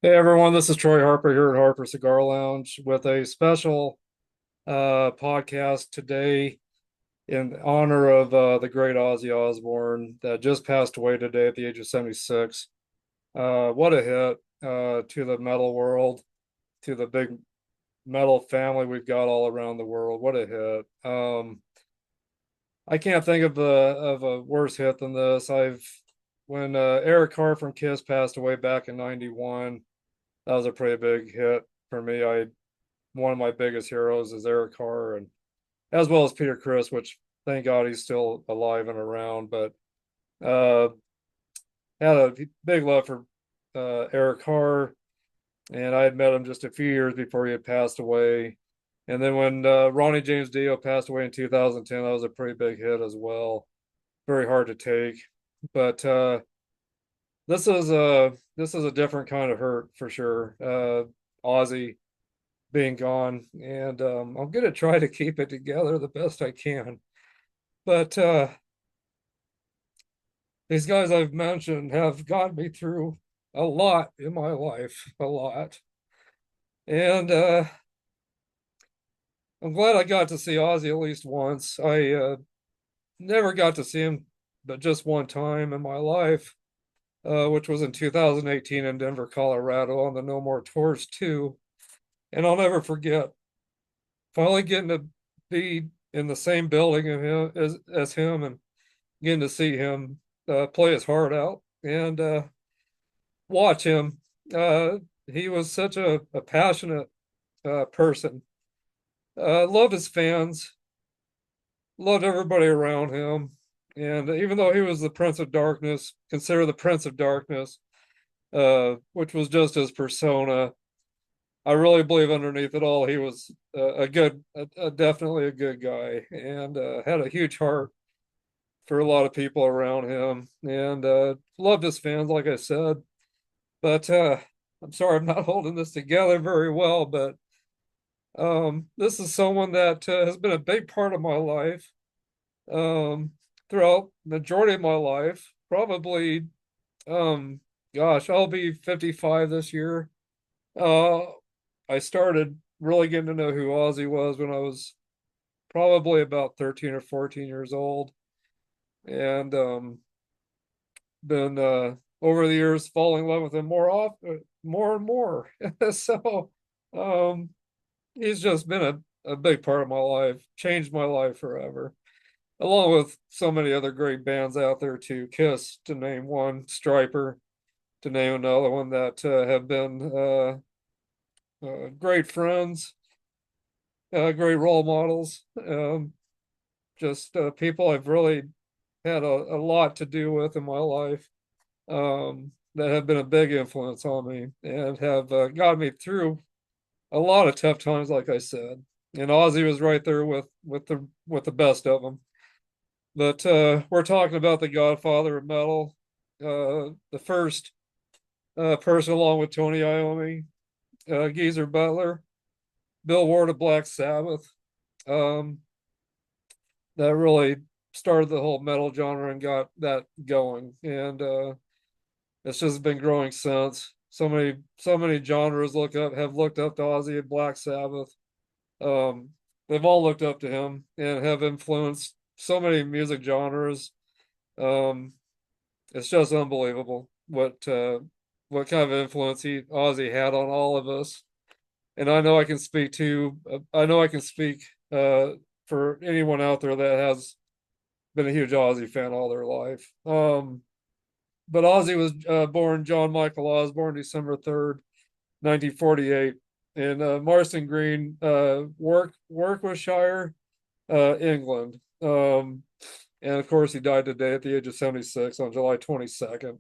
Hey everyone, this is Troy Harper here at Harper Cigar Lounge with a special podcast today in honor of the great Ozzy Osbourne that just passed away today at the age of 76. What a hit to the metal world, to the big metal family we've got all around the world. What a hit. I can't think of a worse hit than this. When Eric Carr from Kiss passed away back in '91, that was a pretty big hit for me. I One of my biggest heroes is Eric Carr, and as well as Peter Criss, which thank God he's still alive and around. But uh, had a big love for Eric Carr, and I had met him just a few years before he had passed away. And then when Ronnie James Dio passed away in 2010, that was a pretty big hit as well. Very hard to take, but this is a different kind of hurt for sure. Ozzy being gone, and I'm gonna try to keep it together the best I can. But these guys I've mentioned have got me through a lot in my life, a lot. And I'm glad I got to see Ozzy at least once. I never got to see him, but just one time in my life, which was in 2018 in Denver, Colorado, on the No More Tours 2. And I'll never forget finally getting to be in the same building as him and getting to see him play his heart out and watch him. Uh, he was such a passionate person. Loved his fans, loved everybody around him. And even though he was the Prince of Darkness, considered the Prince of Darkness, which was just his persona, I really believe underneath it all, he was definitely a good guy, and had a huge heart for a lot of people around him, and loved his fans, like I said. But I'm sorry I'm not holding this together very well, but this is someone that has been a big part of my life um, throughout the majority of my life. Probably, um, gosh, I'll be 55 this year. Uh, I started really getting to know who Ozzy was when I was probably about 13 or 14 years old, and been over the years falling in love with him more and more. So um, he's just been a big part of my life, changed my life forever, along with so many other great bands out there too. Kiss, to name one, Striper, to name another one that have been great friends, great role models, just people I've really had a lot to do with in my life, that have been a big influence on me and have got me through a lot of tough times, like I said. And Ozzy was right there with the best of them. But we're talking about the Godfather of metal, the first person along with Tony Iommi, Geezer Butler, Bill Ward of Black Sabbath, um, that really started the whole metal genre and got that going. And it's just been growing since. So many genres have looked up to Ozzy and Black Sabbath. Um, they've all looked up to him and have influenced so many music genres. Um, it's just unbelievable what kind of influence he Ozzy had on all of us. And I know I can speak for anyone out there that has been a huge Ozzy fan all their life. But Ozzy was born John Michael Osbourne, December 3rd, 1948, in Marston Green, Warwickshire, England. And of course, he died today at the age of 76 on July 22nd,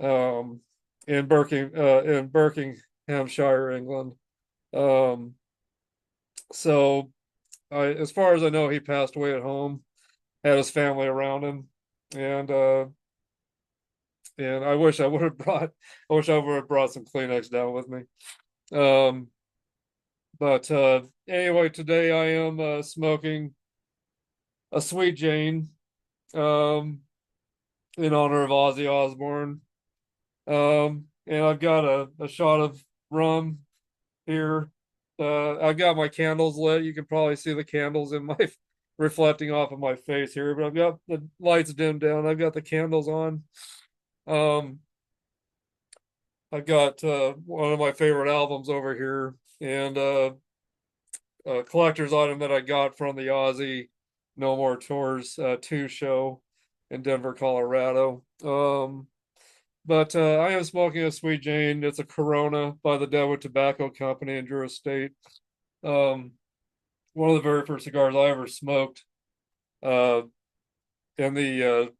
um, in Buckinghamshire, England. Um, so, as far as I know, he passed away at home, had his family around him, and I wish I wish I would have brought some Kleenex down with me. Um, but anyway, today I am smoking a Sweet Jane, um, in honor of Ozzy Osbourne. and I've got a shot of rum here. I've got my candles lit. You can probably see the candles in my reflecting off of my face here, but I've got the lights dimmed down. I've got the candles on. Um, I've got one of my favorite albums over here, and a collector's item that I got from the Ozzy No More Tours 2 show in Denver, Colorado. But I am smoking a Sweet Jane. It's a Corona by the Deadwood Tobacco Company in Drew Estate. Um, One of the very first cigars I ever smoked. Uh, in the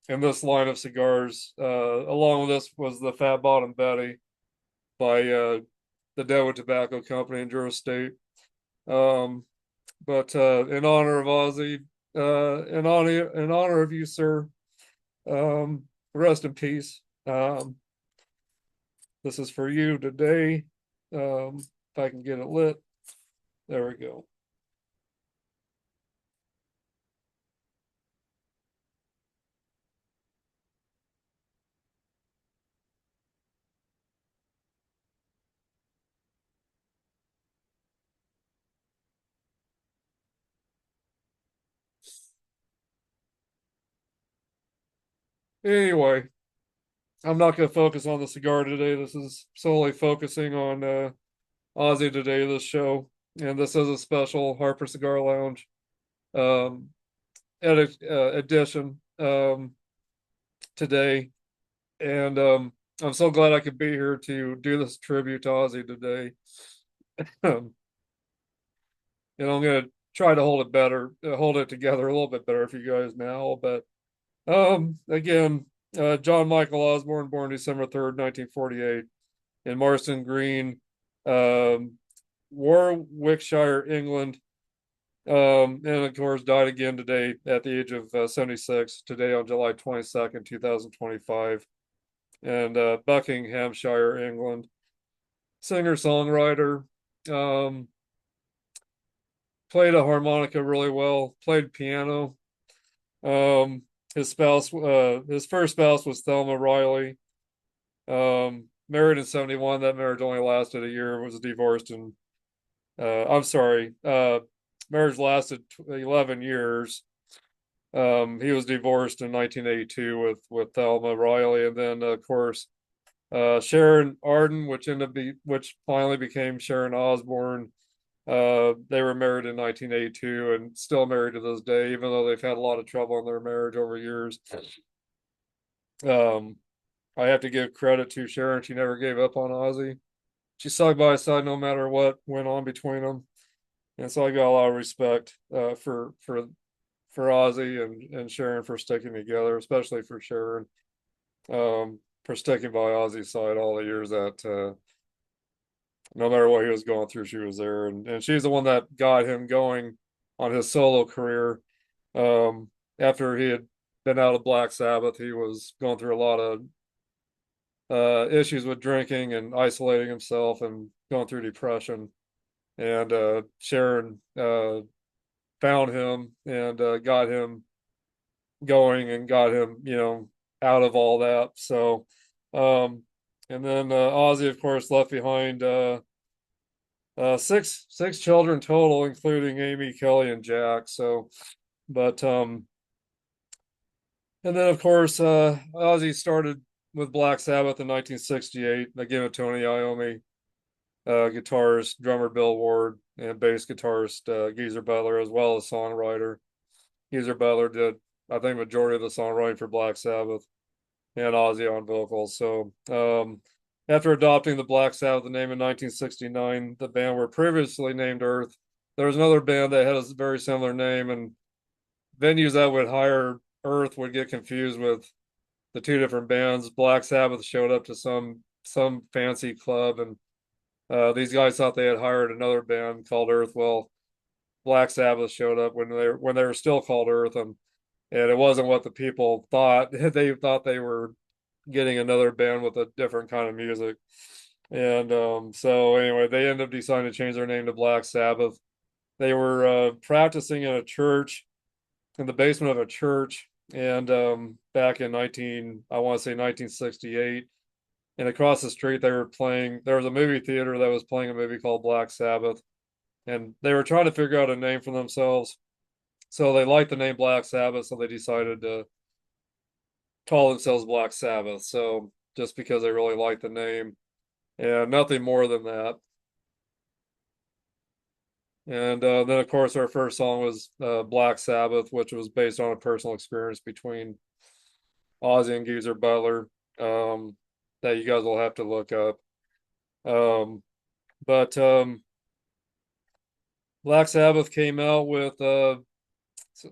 in this line of cigars, along with this was the Fat Bottom Betty by the Deadwood Tobacco Company in Drew Estate. Um, but in honor of Ozzy, in honor of you, sir, rest in peace. This is for you today. If I can get it lit, there we go. Anyway, I'm not going to focus on the cigar today. This is solely focusing on Ozzy today, this show. And this is a special Harper Cigar Lounge um, edition today. And I'm so glad I could be here to do this tribute to Ozzy today. And I'm going to try to hold it better, hold it together a little bit better for you guys now. But again, John Michael Osbourne, born December 3rd, 1948, in Marston Green, um, Warwickshire, England. And of course, died again today at the age of 76, today on July 22nd, 2025, and Buckinghamshire, England. Singer songwriter, um, played a harmonica really well, played piano. Um, his first spouse was Thelma Riley. Married in 71. That marriage only lasted a year. Was divorced in I'm sorry. Marriage lasted 11 years. He was divorced in 1982 with Thelma Riley, and then of course Sharon Arden, which finally became Sharon Osbourne. They were married in 1982 and still married to this day, even though they've had a lot of trouble in their marriage over years. Um, I have to give credit to Sharon; she never gave up on Ozzy. She stuck by his side no matter what went on between them, and so I got a lot of respect for Ozzy and Sharon for sticking together, especially for Sharon, for sticking by Ozzy's side all the years that no matter what he was going through, she was there. And she's the one that got him going on his solo career. Um, After he had been out of Black Sabbath, he was going through a lot of issues with drinking and isolating himself and going through depression. And Sharon found him and got him going and got him, out of all that. So, um, and then Ozzy, of course, left behind six children total, including Amy, Kelly, and Jack. So, but and then of course, Ozzy started with Black Sabbath in 1968. Again with Tony Iommi, guitarist, drummer Bill Ward, and bass guitarist Geezer Butler, as well as songwriter. Geezer Butler did, I think, majority of the songwriting for Black Sabbath, and Ozzy on vocals. So, after adopting the Black Sabbath name in 1969, the band were previously named Earth. There was another band that had a very similar name, and venues that would hire Earth would get confused with the two different bands. Black Sabbath showed up to some fancy club, and these guys thought they had hired another band called Earth. Well, Black Sabbath showed up when they were still called Earth, and it wasn't what the people thought. They thought they were getting another band with a different kind of music. And so anyway, they ended up deciding to change their name to Black Sabbath. They were practicing in a church, in the basement of a church, and back in I want to say 1968, And across the street they were playing. There was a movie theater that was playing a movie called Black Sabbath, and they were trying to figure out a name for themselves. So they liked the name Black Sabbath, so they decided to call themselves Black Sabbath. So just because they really liked the name, and nothing more than that. And then, of course, our first song was Black Sabbath, which was based on a personal experience between Ozzy and Geezer Butler, um, that you guys will have to look up. Um, but Black Sabbath came out with a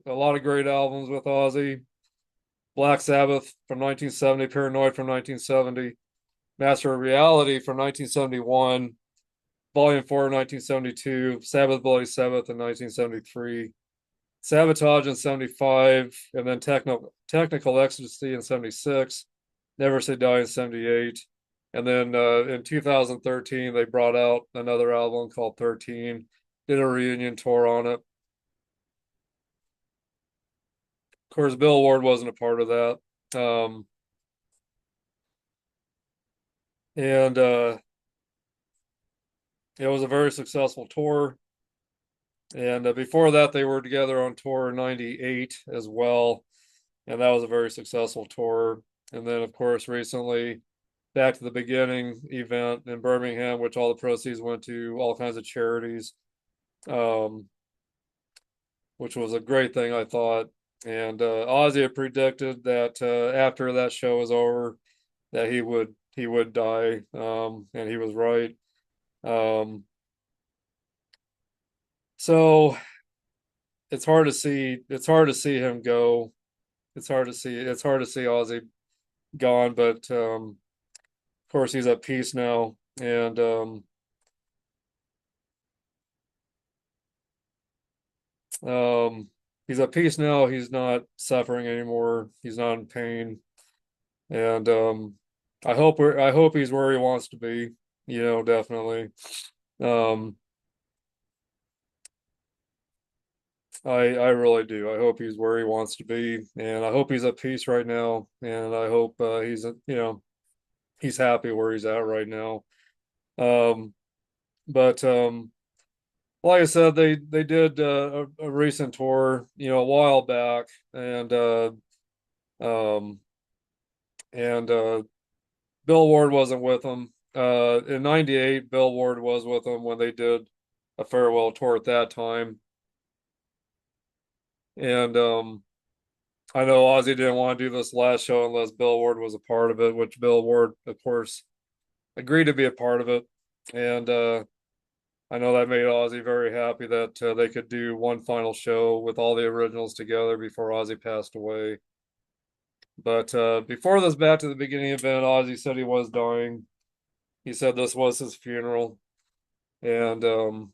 lot of great albums with Ozzy. Black Sabbath from 1970, Paranoid from 1970, Master of Reality from 1971, Volume 4 1972, Sabbath Bloody Sabbath in 1973, Sabotage in 75, and then Technical Ecstasy in 76, Never Say Die in 78. And then in 2013, they brought out another album called 13, did a reunion tour on it. Of course, Bill Ward wasn't a part of that. And it was a very successful tour. And before that, they were together on tour in 98 as well. And that was a very successful tour. And then, of course, recently, Back to the Beginning event in Birmingham, which all the proceeds went to all kinds of charities, um, which was a great thing, I thought. And Ozzy had predicted that after that show was over, that he would die, and he was right. Um, so it's hard to see him go. It's hard to see Ozzy gone, but of course he's at peace now, and he's at peace now. He's not suffering anymore. He's not in pain, and I hope he's where he wants to be. Definitely. Um, I really do. I hope he's where he wants to be, and I hope he's at peace right now, and I hope he's happy where he's at right now. Um, but like I said, they did a recent tour, a while back, um, and Bill Ward wasn't with them. In '98, Bill Ward was with them when they did a farewell tour at that time, and I know Ozzy didn't want to do this last show unless Bill Ward was a part of it, which Bill Ward, of course, agreed to be a part of it, and I know that made Ozzy very happy that they could do one final show with all the originals together before Ozzy passed away. But before this Back to the Beginning event, Ozzy said he was dying. He said this was his funeral, and and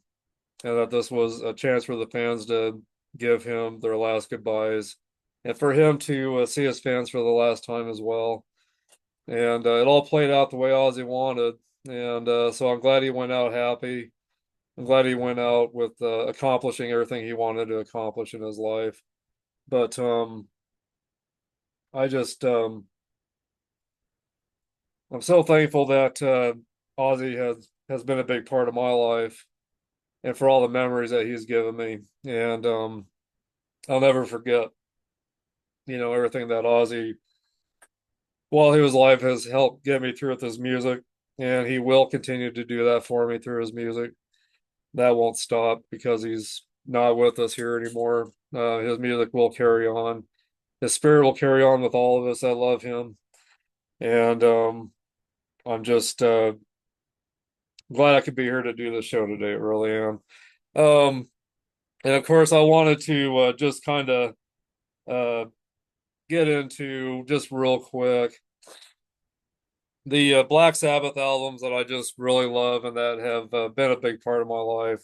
that this was a chance for the fans to give him their last goodbyes, and for him to see his fans for the last time as well. And it all played out the way Ozzy wanted, and so I'm glad he went out happy. I'm glad he went out with accomplishing everything he wanted to accomplish in his life. But I just I'm so thankful that Ozzy has been a big part of my life and for all the memories that he's given me. And I'll never forget, everything that Ozzy, while he was alive, has helped get me through with his music, and he will continue to do that for me through his music. That won't stop because he's not with us here anymore. His music will carry on. His spirit will carry on with all of us that love him. And I'm just glad I could be here to do this show today. I really am. Um, and of course, I wanted to just kind of uh, get into just real quick the Black Sabbath albums that I just really love and that have been a big part of my life.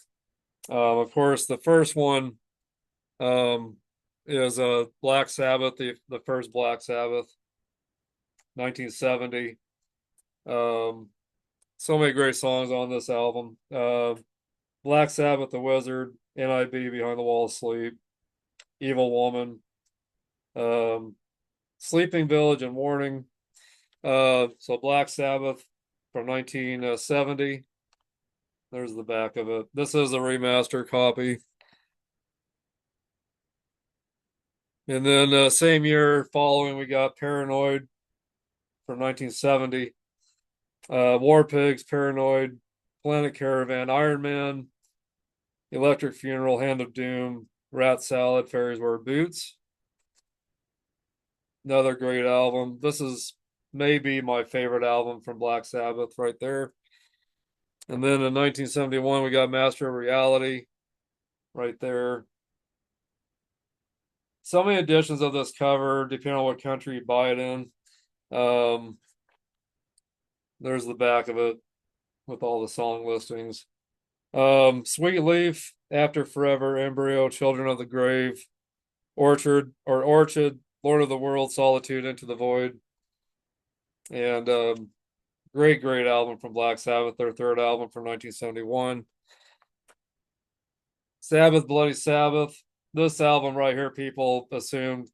Of course, the first one um, is Black Sabbath, the first Black Sabbath, 1970. Um, so many great songs on this album. Black Sabbath, The Wizard, NIB, Behind the Wall of Sleep, Evil Woman, um, Sleeping Village and Warning, So Black Sabbath from 1970. There's the back of it. This is a remaster copy. And then same year following, we got Paranoid from 1970. War Pigs, Paranoid, Planet Caravan, Iron Man, Electric Funeral, Hand of Doom, Rat Salad, Fairies Wear Boots. Another great album. This is maybe my favorite album from Black Sabbath right there. And then in 1971, we got Master of Reality right there. So many editions of this cover, depending on what country you buy it in. Um, there's the back of it with all the song listings. Sweet Leaf, After Forever, Embryo, Children of the Grave, Orchard, Lord of the World, Solitude, Into the Void. And great album from Black Sabbath, their third album from 1971. Sabbath, Bloody Sabbath. This album right here, people assumed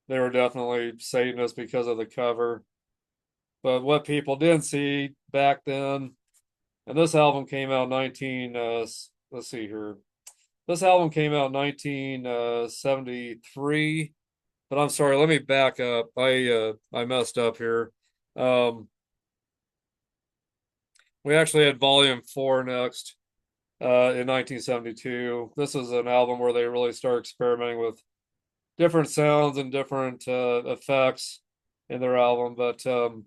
they were definitely Satanists because of the cover. But what people didn't see back then, and this album came out 19, let's see here. This album came out 1973, but I'm sorry, let me back up. I messed up here. Um, we actually had volume 4 next in 1972. This is an album where they really start experimenting with different sounds and different effects in their album. But so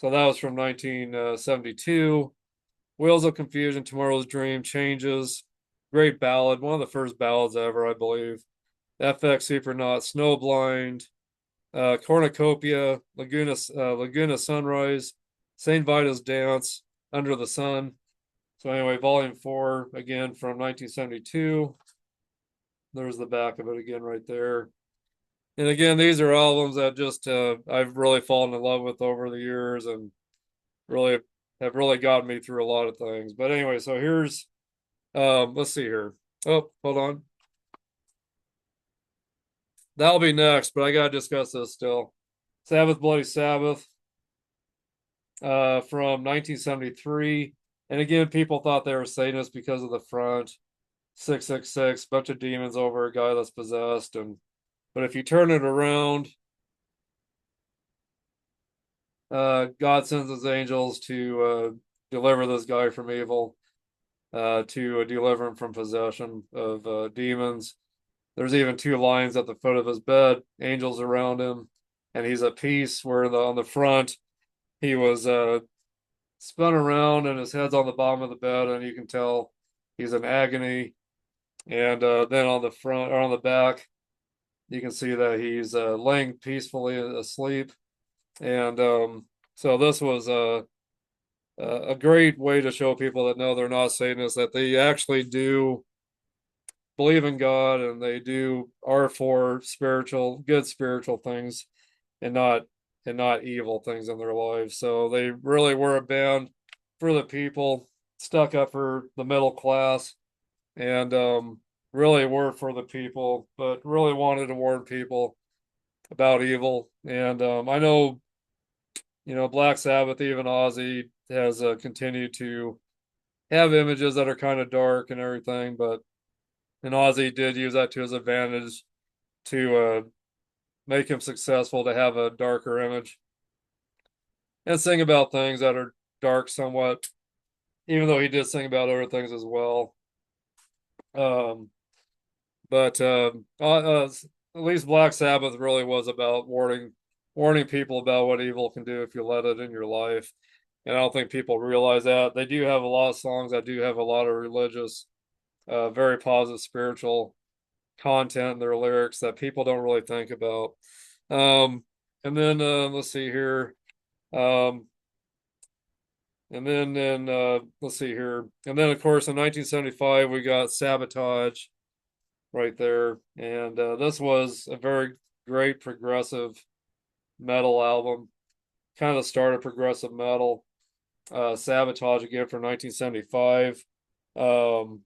that was from 1972. Wheels of Confusion, Tomorrow's Dream, Changes, great ballad, one of the first ballads ever, I believe. FX Supernaut, Snowblind, Cornucopia, Laguna Sunrise, Saint Vitus Dance, Under the Sun. So anyway, Volume 4 again from 1972. There's the back of it again right there. And again, these are albums that just I've really fallen in love with over the years and really have really gotten me through a lot of things. But anyway, so here's let's see here. Oh, hold on. That'll be next, but I gotta discuss this still. Sabbath Bloody Sabbath from 1973. And again, people thought they were Satanists because of the front. 666, bunch of demons over a guy that's possessed. And but if you turn it around, God sends his angels to deliver this guy from evil, to deliver him from possession of demons. There's even two lions at the foot of his bed, angels around him, and he's at peace. Where on the front, he was spun around and his head's on the bottom of the bed, and you can tell he's in agony. And then on the front or on the back, you can see that he's laying peacefully asleep. And so this was a great way to show people that no, they're not Satanists, that they actually do believe in God and they do are for good spiritual things and not evil things in their lives. So they really were a band for the people, stuck up for the middle class, and really were for the people, but really wanted to warn people about evil. And I know, Black Sabbath, even Ozzy has continued to have images that are kind of dark and everything, but and Ozzy did use that to his advantage to make him successful to have a darker image and sing about things that are dark somewhat, even though he did sing about other things as well. Um, but at least Black Sabbath really was about warning people about what evil can do if you let it in your life. And I don't think people realize that. They do have a lot of songs that do have a lot of religious, very positive spiritual content in their lyrics that people don't really think about. Um, and then let's see here. Um, and then let's see here. And then of course in 1975 we got Sabotage right there. And this was a very great progressive metal album. Kind of the start of progressive metal. Sabotage again from 1975. Um,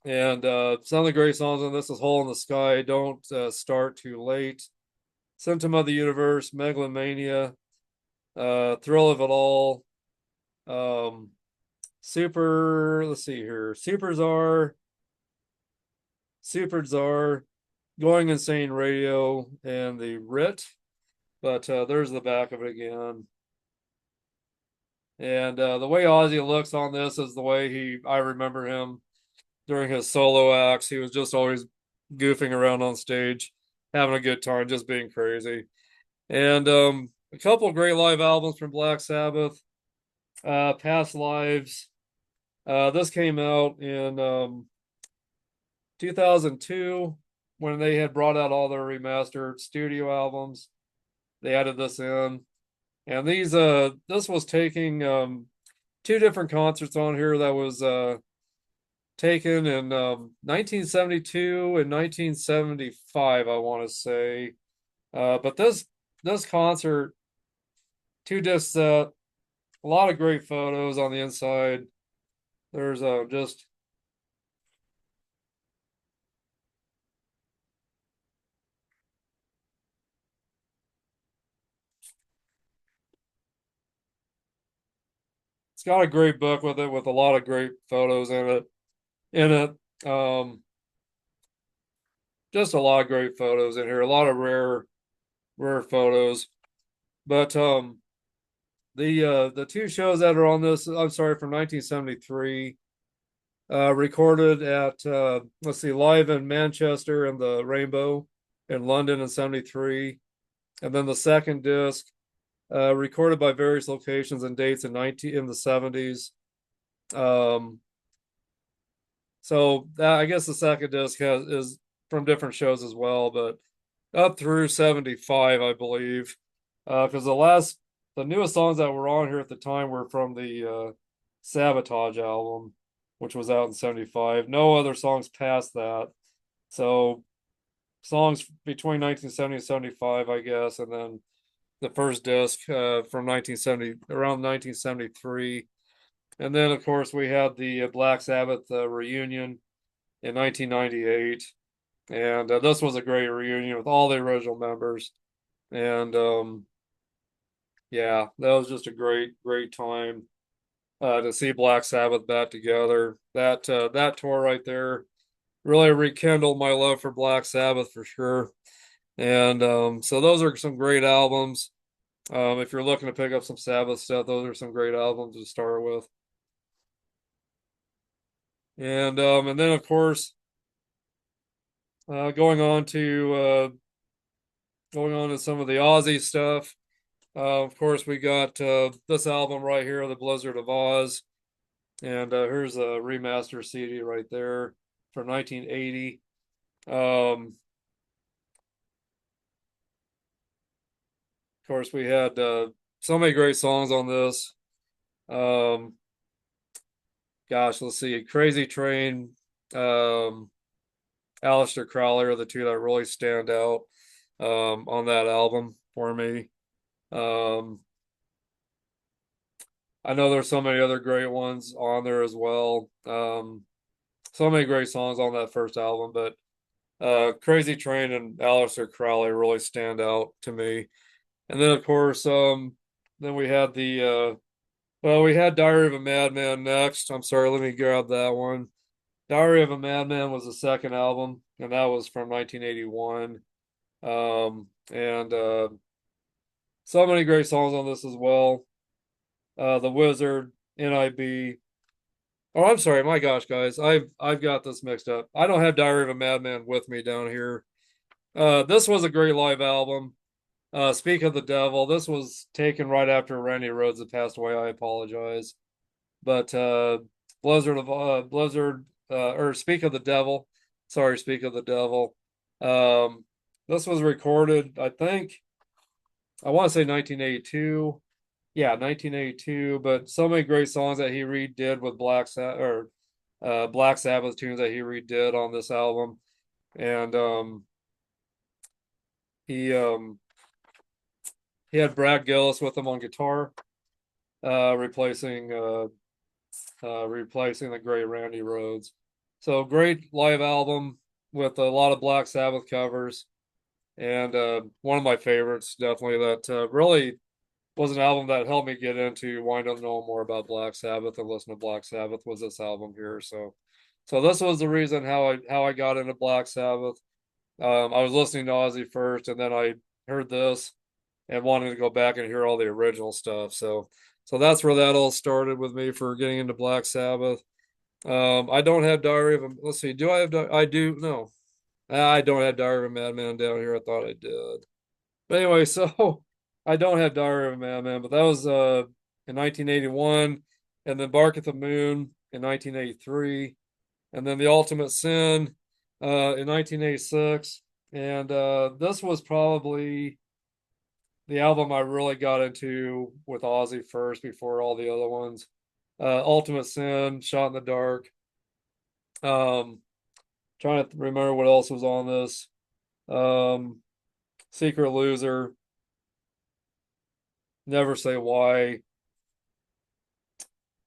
and some of the great songs on this is Hole in the Sky, Don't Start Too Late, Symptom of the Universe, Megalomania, Thrill of It All, um, let's see here, Super Czar, Going Insane Radio, and the Writ. But there's the back of it again. And the way Ozzy looks on this is the way I remember him during his solo acts. He was just always goofing around on stage, having a good time, just being crazy. And a couple of great live albums from Black Sabbath, Past Lives. This came out in 2002 when they had brought out all their remastered studio albums. They added this in. And this was taking two different concerts on here that was taken in 1972 and 1975, I want to say. But this concert, two disc set, a lot of great photos on the inside. There's just it's got a great book with it with a lot of great photos in it. Just a lot of great photos in here, a lot of rare photos. But the two shows that are on this, I'm sorry, from 1973, recorded at let's see, live in Manchester and the Rainbow in London in 73. And then the second disc, recorded by various locations and dates in the 70s. Um, so that, I guess the second disc is from different shows as well, but up through 75, I believe. Because the newest songs that were on here at the time were from the Sabotage album, which was out in 75. No other songs past that. So songs between 1970 and 75, I guess, and then the first disc from 1970, around 1973. And then, of course, we had the Black Sabbath reunion in 1998. And this was a great reunion with all the original members. And yeah, that was just a great time to see Black Sabbath back together. That tour right there really rekindled my love for Black Sabbath for sure. And so those are some great albums. If you're looking to pick up some Sabbath stuff, those are some great albums to start with. And then of course, going on to some of the Ozzy stuff. Of course, we got this album right here, The Blizzard of Oz, and here's a remaster CD right there from 1980. Of course, we had so many great songs on this. Um, gosh, let's see, Crazy Train, um, Aleister Crowley are the two that really stand out on that album for me. Um, I know there's so many other great ones on there as well. So many great songs on that first album, but Crazy Train and Aleister Crowley really stand out to me. And then of course, then we had we had Diary of a Madman next. I'm sorry, let me grab that one. Diary of a Madman was the second album, and that was from 1981. And so many great songs on this as well. The Wizard, NIB. Oh, I'm sorry. My gosh, guys, I've got this mixed up. I don't have Diary of a Madman with me down here. This was a great live album. Speak of the Devil. This was taken right after Randy Rhoads had passed away. I apologize, but Blizzard or Speak of the Devil. Sorry, Speak of the Devil. Um, this was recorded, I think, I want to say 1982. Yeah, 1982. But so many great songs that he redid with Black Sabbath tunes that he redid on this album, and he um, he had Brad Gillis with him on guitar, uh, replacing uh, replacing the great Randy Rhoads. So great live album with a lot of Black Sabbath covers, and one of my favorites, definitely that really was an album that helped me get into wanting to know more about Black Sabbath and listen to Black Sabbath was this album here. So this was the reason how I got into Black Sabbath. I was listening to Ozzy first, and then I heard this and wanted to go back and hear all the original stuff. So that's where that all started with me for getting into Black Sabbath. I don't have Diary of a, let's see, do I have, I do, no, I don't have Diary of a Madman down here. I thought I did. But anyway, so I don't have Diary of a Madman, but that was in 1981, and then Bark at the Moon in 1983, and then The Ultimate Sin in 1986. And this was probably the album I really got into with Ozzy first before all the other ones. Ultimate Sin, Shot in the Dark. Um, Trying to remember what else was on this. Um, Secret Loser, Never Say Why.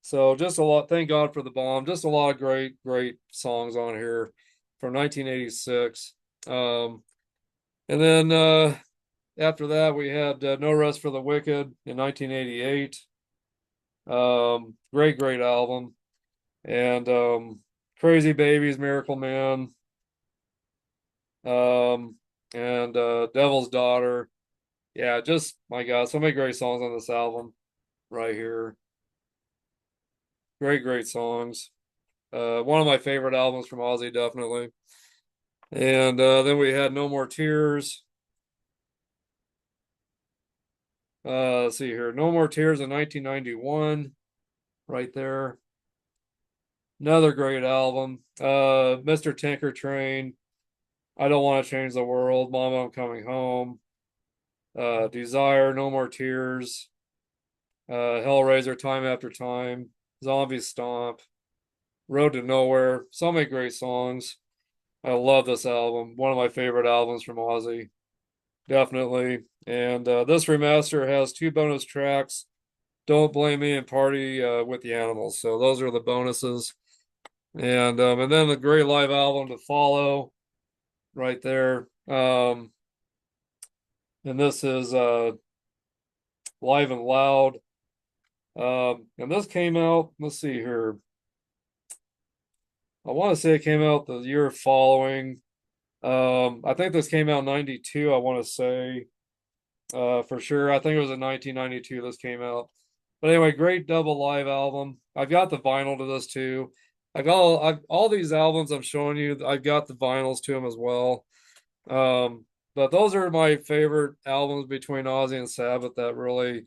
So just a lot. Thank God for the Bomb. Just a lot of great, great songs on here from 1986. Um, and then after that, we had No Rest for the Wicked in 1988. Great, great album. And Crazy Babies, Miracle Man, um, and Devil's Daughter. Yeah, just my God, so many great songs on this album right here. Great, great songs. One of my favorite albums from Ozzy, definitely. And then we had No More Tears. Let's see here. No More Tears in 1991, right there. Another great album. Mr. Tinker Train. I Don't Want to Change the World. Mama, I'm Coming Home. Desire, No More Tears. Hellraiser, Time After Time. Zombie Stomp. Road to Nowhere. So many great songs. I love this album. One of my favorite albums from Ozzy. Definitely. And this remaster has two bonus tracks, Don't Blame Me and Party with the Animals. So those are the bonuses. And then the great live album to follow right there. And this is Live and Loud. And this came out, let's see here. I want to say it came out the year following. I think this came out in 92, I want to say. For sure. I think it was in 1992 this came out. But anyway, great double live album. I've got the vinyl to this too. I've all these albums I'm showing you, I've got the vinyls to them as well. But those are my favorite albums between Ozzy and Sabbath that really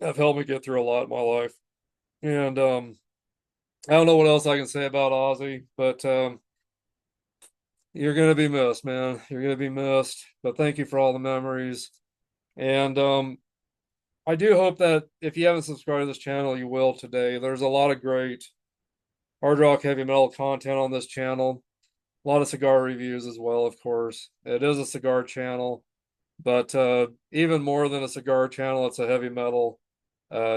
have helped me get through a lot in my life. And I don't know what else I can say about Ozzy, but you're gonna be missed, man. You're gonna be missed. But thank you for all the memories. And I do hope that if you haven't subscribed to this channel, you will today. There's a lot of great hard rock heavy metal content on this channel. A lot of cigar reviews as well, of course. It is a cigar channel, but even more than a cigar channel, it's a heavy metal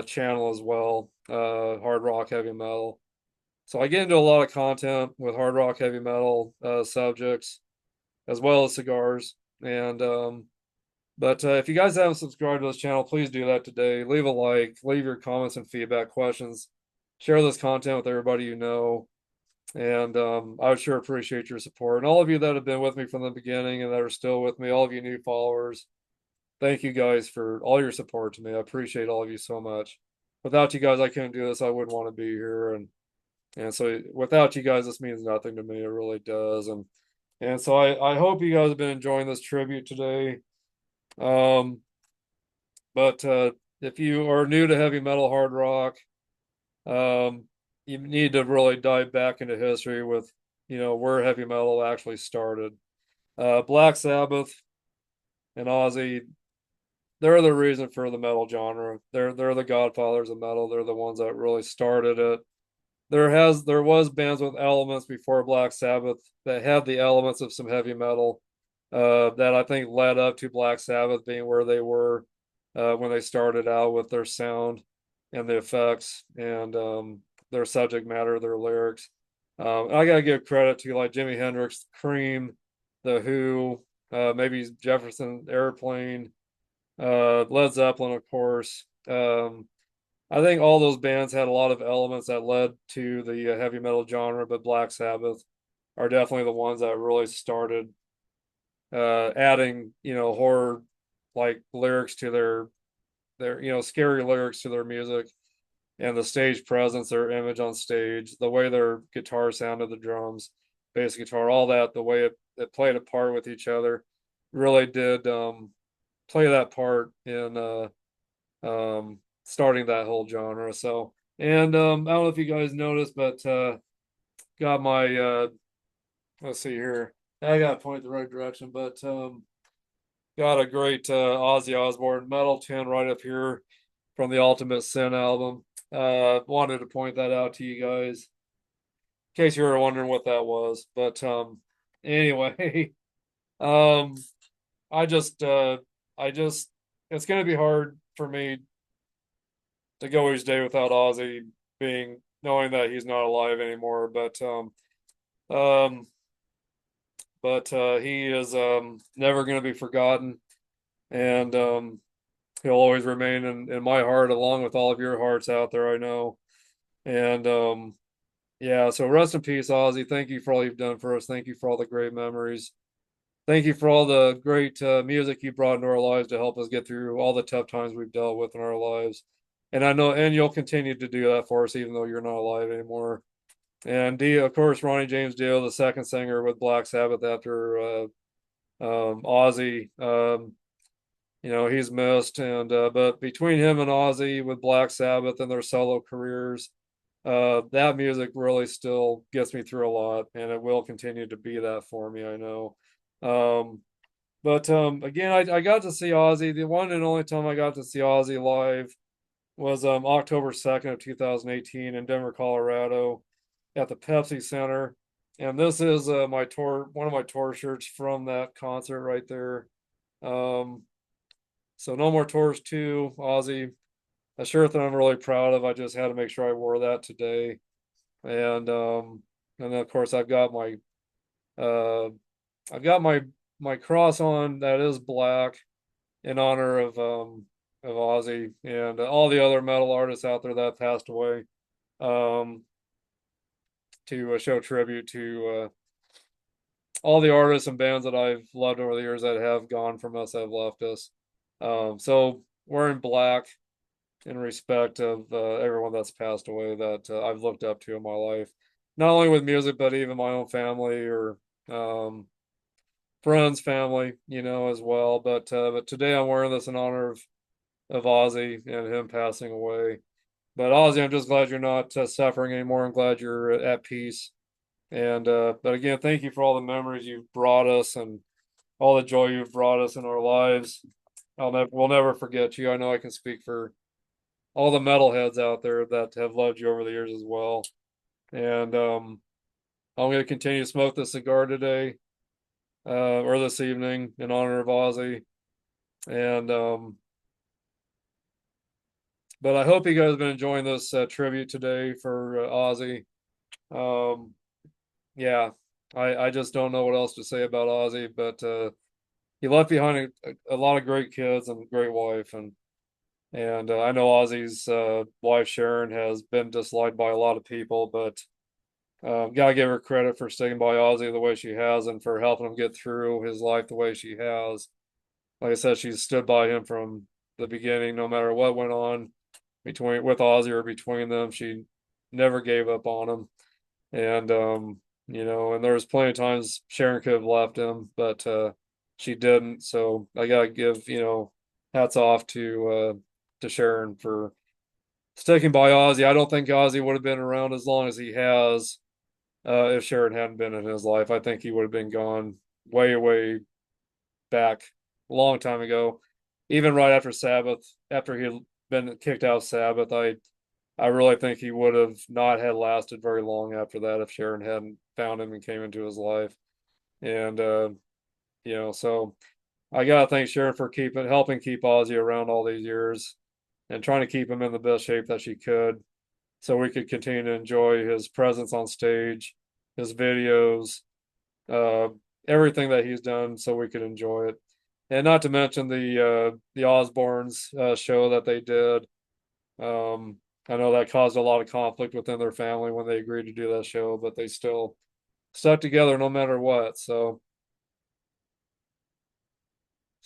channel as well. Hard rock heavy metal. So I get into a lot of content with hard rock heavy metal subjects as well as cigars. And but if you guys haven't subscribed to this channel, please do that today. Leave a like, leave your comments and feedback, questions, share this content with everybody you know. And I would sure appreciate your support. And all of you that have been with me from the beginning and that are still with me, all of you new followers, thank you guys for all your support to me. I appreciate all of you so much. Without you guys, I couldn't do this. I wouldn't want to be here. And so without you guys, this means nothing to me. It really does. And so I hope you guys have been enjoying this tribute today. Um, but if you are new to heavy metal hard rock, you need to really dive back into history with, where heavy metal actually started. Black Sabbath and Ozzy, they're the reason for the metal genre. They're the godfathers of metal. They're the ones that really started it. There was bands with elements before Black Sabbath that had the elements of some heavy metal that I think led up to Black Sabbath being where they were when they started out with their sound and the effects and their subject matter, their lyrics. I gotta give credit to like Jimi Hendrix, Cream, The Who, maybe Jefferson Airplane, Led Zeppelin, of course. I think all those bands had a lot of elements that led to the heavy metal genre, but Black Sabbath are definitely the ones that really started adding, horror like lyrics to their scary lyrics to their music and the stage presence, their image on stage, the way their guitar sounded, the drums, bass guitar, all that, the way it played a part with each other, really did play that part in starting that whole genre. So, and I don't know if you guys noticed, but got my let's see here. I got to point the right direction, but got a great Ozzy Osbourne metal tin right up here from the Ultimate Sin album. Wanted to point that out to you guys in case you were wondering what that was. But anyway, um, I just I just it's gonna be hard for me to go each day without Ozzy being knowing that he's not alive anymore. Um, but he is never gonna be forgotten, and he'll always remain in my heart along with all of your hearts out there, I know. And yeah, so rest in peace, Ozzy. Thank you for all you've done for us. Thank you for all the great memories. Thank you for all the great music you brought into our lives to help us get through all the tough times we've dealt with in our lives. And I know, and you'll continue to do that for us, even though you're not alive anymore. And Dio, of course, Ronnie James Dio, the second singer with Black Sabbath after Ozzy. He's missed, and but between him and Ozzy with Black Sabbath and their solo careers, that music really still gets me through a lot, and it will continue to be that for me, I know. Um, but again, I got to see Ozzy. The one and only time I got to see Ozzy live was October 2nd of 2018 in Denver, Colorado, at the Pepsi Center. And this is my tour, one of my tour shirts from that concert right there. Um, so no more tours too, Ozzy. A shirt that I'm really proud of. I just had to make sure I wore that today. And and then of course uh I've got my cross on that is black in honor of Ozzy and all the other metal artists out there that passed away. Um to show tribute to all the artists and bands that I've loved over the years that have gone from us, that have left us. So wearing black in respect of everyone that's passed away that I've looked up to in my life, not only with music, but even my own family or um, friends, family, as well. But today I'm wearing this in honor of Ozzy and him passing away. But Ozzy, I'm just glad you're not suffering anymore. I'm glad you're at peace. And but again, thank you for all the memories you've brought us and all the joy you've brought us in our lives. We'll never forget you. I know I can speak for all the metalheads out there that have loved you over the years as well. And I'm going to continue to smoke the cigar today, or this evening in honor of Ozzy. And but I hope you guys have been enjoying this tribute today for Ozzy. Um, yeah, I just don't know what else to say about Ozzy, but he left behind a lot of great kids and a great wife, and I know Ozzy's wife Sharon has been disliked by a lot of people, but gotta give her credit for sticking by Ozzy the way she has and for helping him get through his life the way she has. Like I said, she's stood by him from the beginning, no matter what went on between with Ozzy or between them. She never gave up on him. And and there was plenty of times Sharon could have left him, but she didn't. So I gotta give, hats off to Sharon for sticking by Ozzy. I don't think Ozzy would have been around as long as he has if Sharon hadn't been in his life. I think he would have been gone way, way back a long time ago. Even right after Sabbath, after he'd been kicked out of Sabbath, I really think he would have not had lasted very long after that if Sharon hadn't found him and came into his life. And so I gotta thank Sharon for helping keep Ozzy around all these years and trying to keep him in the best shape that she could so we could continue to enjoy his presence on stage, his videos, uh, everything that he's done so we could enjoy it. and not to mention the Osbournes show that they did. Um, I know that caused a lot of conflict within their family when they agreed to do that show, but they still stuck together no matter what. So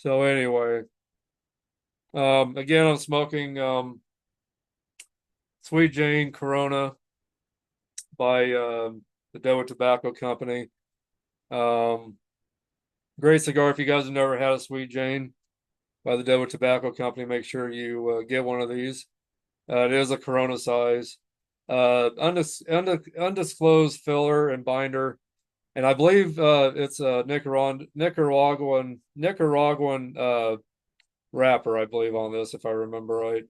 anyway, again, I'm smoking Sweet Jane Corona by the Doe Tobacco Company. Um, Great cigar. If you guys have never had a Sweet Jane by the Doe Tobacco Company, make sure you get one of these. It is a Corona size, undisclosed filler and binder, and I believe it's a Nicaraguan wrapper, I believe, on this, if I remember right.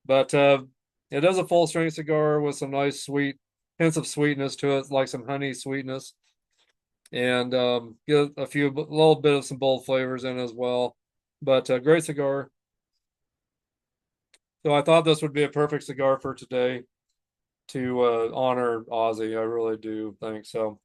But it is a full strength cigar with some nice sweet hints of sweetness to it, like some honey sweetness, and get a little bit of some bold flavors in as well. But great cigar. So I thought this would be a perfect cigar for today to honor Ozzy. I really do think so.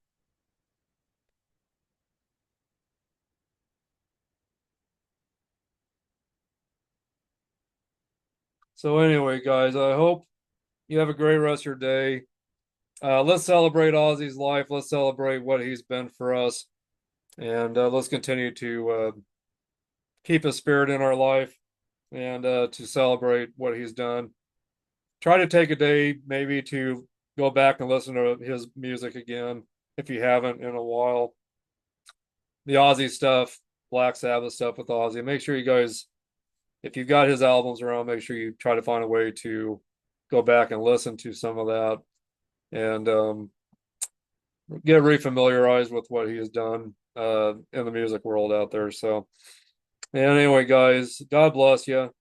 So anyway, guys, I hope you have a great rest of your day. Let's celebrate Ozzy's life. Let's celebrate what he's been for us, and let's continue to keep his spirit in our life and to celebrate what he's done. Try to take a day maybe to go back and listen to his music again if you haven't in a while. The Ozzy stuff, Black Sabbath stuff with Ozzy. Make sure you guys, if you've got his albums around, make sure you try to find a way to go back and listen to some of that and get refamiliarized with what he has done in the music world out there. So, and anyway, guys, God bless you.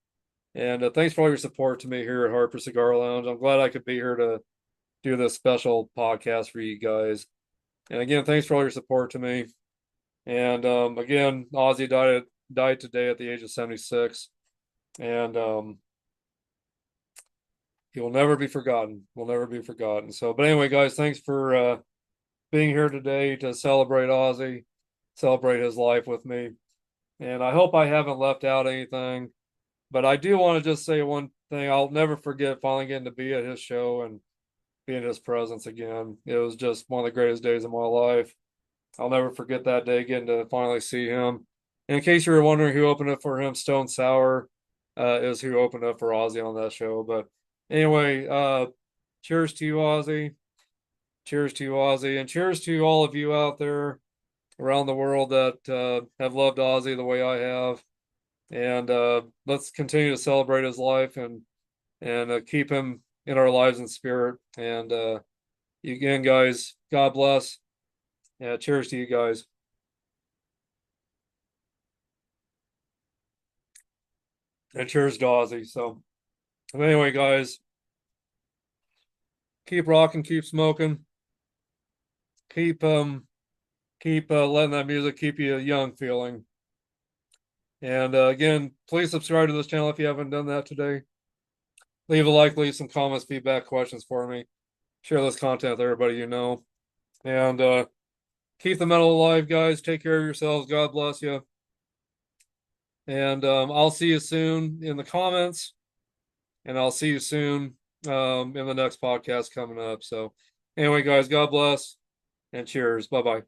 And thanks for all your support to me here at Harper Cigar Lounge. I'm glad I could be here to do this special podcast for you guys. And again, thanks for all your support to me. And again, Ozzy died today at the age of 76, and he will never be forgotten. Will never be forgotten. So, but anyway, guys, thanks for being here today to celebrate Ozzy, celebrate his life with me. And I hope I haven't left out anything. But I do want to just say one thing. I'll never forget finally getting to be at his show and be in his presence again. It was just one of the greatest days of my life. I'll never forget that day getting to finally see him. And in case you were wondering who opened up for him, Stone Sour is who opened up for Ozzy on that show. But anyway, cheers to you, Ozzy. Cheers to you, Ozzy. And cheers to all of you out there around the world that have loved Ozzy the way I have. And let's continue to celebrate his life and keep him in our lives and spirit. And again, guys, God bless. Yeah, cheers to you guys. And cheers to Ozzy. So anyway, guys, keep rocking, keep smoking, keep keep letting that music keep you young feeling. And again, please subscribe to this channel if you haven't done that today. Leave a like, leave some comments, feedback, questions for me. Share this content with everybody you know. And keep the metal alive, guys. Take care of yourselves. God bless you. And I'll see you soon in the comments. And I'll see you soon in the next podcast coming up. So, anyway, guys, God bless and cheers. Bye bye.